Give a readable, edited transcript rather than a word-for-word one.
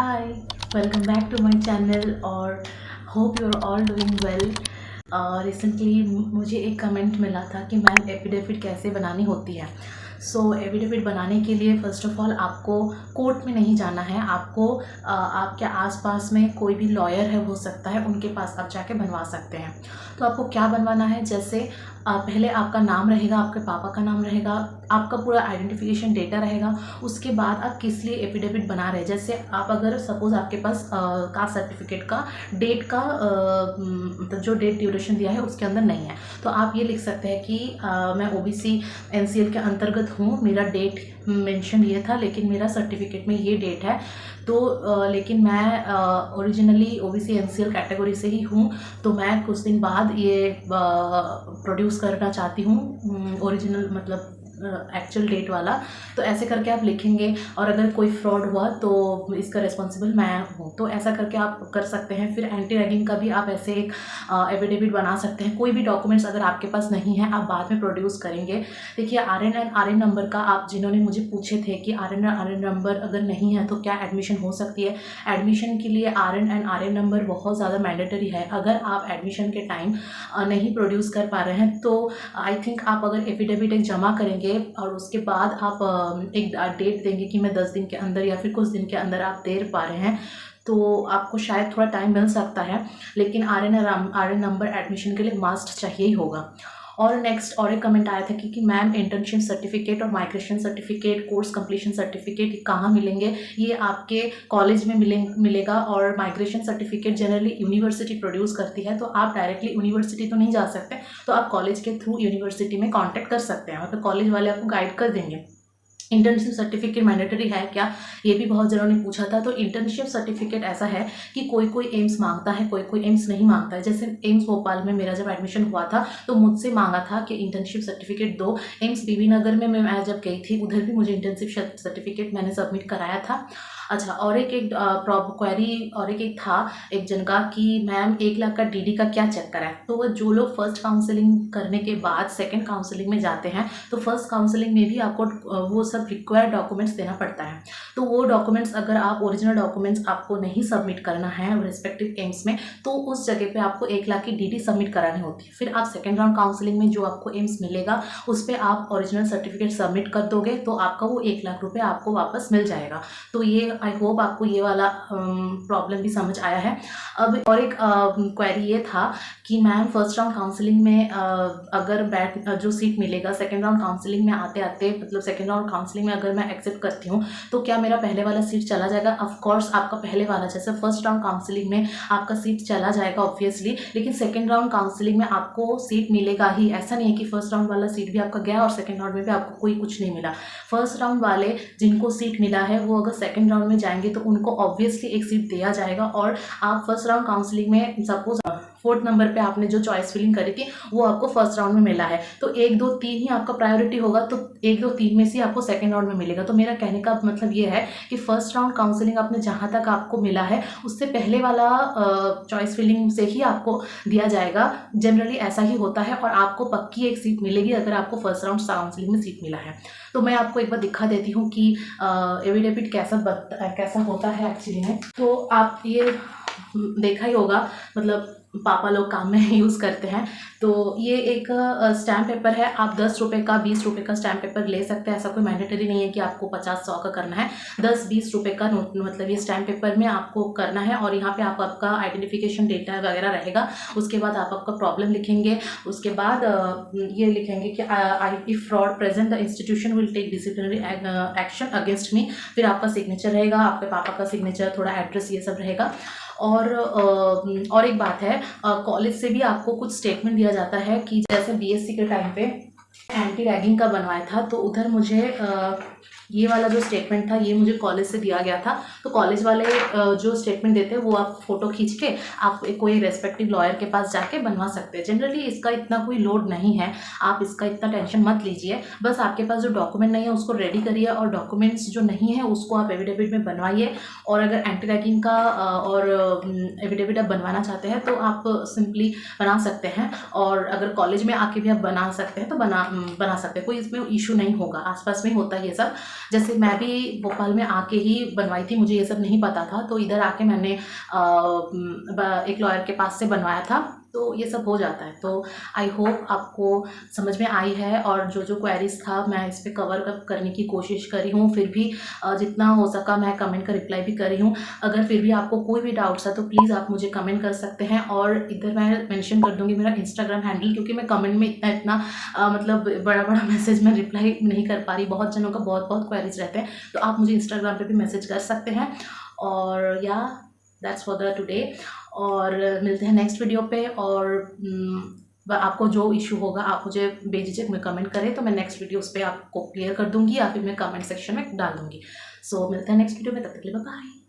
Hi, welcome back to my channel और hope you're all doing well। Recently मुझे एक comment मिला था कि मैम एफिडेविट कैसे बनानी होती है। एफिडेविट बनाने के लिए फ़र्स्ट ऑफ़ ऑल आपको कोर्ट में नहीं जाना है। आपको आपके आसपास में कोई भी लॉयर है हो सकता है, उनके पास आप जाके बनवा सकते हैं। तो आपको क्या बनवाना है, जैसे पहले आपका नाम रहेगा, आपके पापा का नाम रहेगा, आपका पूरा आइडेंटिफिकेशन डेटा रहेगा। उसके बाद आप किस लिए एफिडेविट बना रहे हैं, जैसे आप अगर सपोज़ आपके पास कास्ट सर्टिफिकेट का डेट का मतलब जो डेट ड्यूरेशन दिया है उसके अंदर नहीं है, तो आप ये लिख सकते हैं कि मैं ओबीसी एनसीएल के अंतर्गत हूँ, मेरा डेट मेंशन ये था लेकिन मेरा सर्टिफिकेट में ये डेट है। तो लेकिन मैं ओरिजिनली ओबीसी एनसीएल कैटेगरी से ही हूँ, तो मैं कुछ दिन बाद ये प्रोड्यूस करना चाहती हूँ ओरिजिनल मतलब एक्चुअल डेट वाला। तो ऐसे करके आप लिखेंगे, और अगर कोई फ्रॉड हुआ तो इसका रिस्पॉन्सिबल मैं हूँ, तो ऐसा करके आप कर सकते हैं। फिर एंटी रैगिंग का भी आप ऐसे एक एफिडेविट बना सकते हैं। कोई भी डॉक्यूमेंट्स अगर आपके पास नहीं है, आप बाद में प्रोड्यूस करेंगे। देखिए आरएन नंबर का, आप जिन्होंने मुझे पूछे थे कि आरएन नंबर अगर नहीं है तो क्या एडमिशन हो सकती है। एडमिशन के लिए आरएन नंबर बहुत ज़्यादा मैंडेटरी है। अगर आप एडमिशन के टाइम नहीं प्रोड्यूस कर पा रहे हैं तो आई थिंक आप अगर एफिडेविट एक जमा करेंगे और उसके बाद आप एक डेट देंगे कि मैं 10 दिन के अंदर या फिर कुछ दिन के अंदर आप दे पा रहे हैं, तो आपको शायद थोड़ा टाइम मिल सकता है। लेकिन आरएन नंबर एडमिशन के लिए मस्ट चाहिए ही होगा। और नेक्स्ट और एक कमेंट आया था कि मैम इंटर्नशिप सर्टिफिकेट और migration certificate, course completion certificate कहाँ मिलेंगे। ये आपके कॉलेज में मिलेगा। और migration certificate generally university produce करती है, तो आप डायरेक्टली यूनिवर्सिटी तो नहीं जा सकते, तो आप कॉलेज के थ्रू यूनिवर्सिटी में कॉन्टैक्ट कर सकते हैं और फिर कॉलेज वाले आपको गाइड कर देंगे। इंटर्नशिप सर्टिफिकेट मैंडेटरी है क्या, ये भी बहुत जनों ने पूछा था। तो इंटर्नशिप सर्टिफिकेट ऐसा है कि कोई कोई एम्स मांगता है, कोई कोई एम्स नहीं मांगता है। जैसे एम्स भोपाल में मेरा जब एडमिशन हुआ था तो मुझसे मांगा था कि इंटर्नशिप सर्टिफिकेट दो। एम्स बीबी नगर में मैं जब गई थी, उधर भी मुझे इंटर्नशिप सर्टिफिकेट मैंने सबमिट कराया था। अच्छा, और एक क्वेरी और एक था एक जन का कि मैम 1 लाख का डीडी का क्या चक्कर है। तो जो लोग फर्स्ट काउंसलिंग करने के बाद सेकंड काउंसलिंग में जाते हैं, तो फर्स्ट काउंसलिंग में भी आपको वो सब रिक्वायर्ड डॉक्यूमेंट्स देना पड़ता है। तो वो डॉक्यूमेंट्स अगर आप ओरिजिनल डॉक्यूमेंट्स आपको नहीं सबमिट करना है रिस्पेक्टिव एम्स में, तो उस जगह पे आपको 1 लाख की डीडी सबमिट करानी होती है। फिर आप सेकेंड राउंड काउंसलिंग में जो आपको एम्स मिलेगा उस पर आप ओरिजिनल सर्टिफिकेट सबमिट कर दोगे, तो आपका वो 1 लाख रुपये आपको वापस मिल जाएगा। तो ये आई होप आपको ये वाला प्रॉब्लम भी समझ आया है। अब और एक क्वेरी ये था कि मैम फर्स्ट राउंड काउंसलिंग में अगर जो सीट मिलेगा सेकेंड राउंड काउंसलिंग में आते आते, मतलब सेकेंड राउंड काउंसलिंग में अगर मैं एक्सेप्ट करती हूँ तो क्या मेरा पहले वाला सीट चला जाएगा। ऑफ कोर्स आपका पहले वाला, जैसे फर्स्ट राउंड काउंसलिंग में आपका सीट चला जाएगा ऑब्वियसली, लेकिन सेकेंड राउंड काउंसलिंग में आपको सीट मिलेगा ही। ऐसा नहीं है कि फर्स्ट राउंड वाला सीट भी आपका गया और सेकेंड राउंड में भी आपको कोई कुछ नहीं मिला। फर्स्ट राउंड वाले जिनको सीट मिला है वो अगर सेकेंड राउंड में जाएंगे तो उनको ऑब्वियसली एक सीट दिया जाएगा। और आप फर्स्ट राउंड काउंसलिंग में सपोज 4th नंबर पे आपने जो चॉइस फिलिंग करी थी वो आपको फर्स्ट राउंड में मिला है, तो 1 2 3 ही आपका प्रायोरिटी होगा, तो 1 2 3 में से आपको सेकेंड राउंड में मिलेगा। तो मेरा कहने का मतलब ये है कि फर्स्ट राउंड काउंसलिंग आपने जहाँ तक आपको मिला है उससे पहले वाला चॉइस फिलिंग से ही आपको दिया जाएगा। जनरली ऐसा ही होता है, और आपको पक्की एक सीट मिलेगी अगर आपको फर्स्ट राउंड काउंसलिंग में सीट मिला है। तो मैं आपको एक बार दिखा देती हूँ कि एफिडेविट कैसा होता है एक्चुअली में। तो आप ये देखा ही होगा, मतलब पापा लोग काम में यूज़ करते हैं। तो ये एक स्टैम्प पेपर है। आप 10 रुपये का 20 रुपये का स्टैम्प पेपर ले सकते हैं। ऐसा कोई मैंडेटरी नहीं है कि आपको 50-100 का करना है। 10-20 रुपये का नोट, मतलब ये स्टैम्प पेपर में आपको करना है। और यहाँ पे आपका आइडेंटिफिकेशन डेटा वगैरह रहेगा। उसके बाद आप आपका प्रॉब्लम लिखेंगे। उसके बाद ये लिखेंगे कि if fraud present the institution will take disciplinary action against me. फिर आपका सिग्नेचर रहेगा, आपके पापा का सिग्नेचर, थोड़ा एड्रेस, ये सब रहेगा। और एक बात है, कॉलेज से भी आपको कुछ स्टेटमेंट दिया जाता है कि जैसे बीएससी के टाइम पे एंटी रैगिंग का बनवाया था, तो उधर मुझे ये वाला जो स्टेटमेंट था ये मुझे कॉलेज से दिया गया था। तो कॉलेज वाले जो स्टेटमेंट देते हैं वो आप फोटो खींच के आप कोई रेस्पेक्टिव लॉयर के पास जाके बनवा सकते हैं। जनरली इसका इतना कोई लोड नहीं है, आप इसका इतना टेंशन मत लीजिए। बस आपके पास जो डॉक्यूमेंट नहीं है उसको रेडी करिए, और डॉक्यूमेंट्स जो नहीं है उसको आप एफिडेविट में बनवाइए। और अगर एंटी रैगिंग का और एफिडेविट आप बनवाना चाहते हैं तो आप सिंपली बना सकते हैं, और अगर कॉलेज में आके भी आप बना सकते हैं तो बना बना सकते हैं, कोई इसमें इशू नहीं होगा, आसपास में होता है ये सब। जैसे मैं भी भोपाल में आके ही बनवाई थी, मुझे ये सब नहीं पता था, तो इधर आके मैंने एक लॉयर के पास से बनवाया था, तो ये सब हो जाता है। तो आई होप आपको समझ में आई है, और जो जो क्वेरीज था मैं इस पर कवर करने की कोशिश करी हूँ। फिर भी जितना हो सका मैं कमेंट का रिप्लाई भी करी हूँ। अगर फिर भी आपको कोई भी डाउट्स है तो प्लीज़ आप मुझे कमेंट कर सकते हैं, और इधर मैं मेंशन कर दूँगी मेरा इंस्टाग्राम हैंडल, क्योंकि मैं कमेंट में इतना मतलब बड़ा बड़ा मैसेज में रिप्लाई नहीं कर पा रही, बहुत जनों का बहुत बहुत क्वेरीज रहते हैं, तो आप मुझे इंस्टाग्राम पर भी मैसेज कर सकते हैं। और या दैट्स फॉर द टुडे, और मिलते हैं नेक्स्ट वीडियो पे। और आपको जो इशू होगा आप मुझे बेझिझक में कमेंट करें, तो मैं नेक्स्ट वीडियो उस पर आपको क्लियर कर दूंगी, या फिर मैं कमेंट सेक्शन में डाल दूंगी। सो मिलते हैं नेक्स्ट वीडियो में, तब तक के लिए बाय।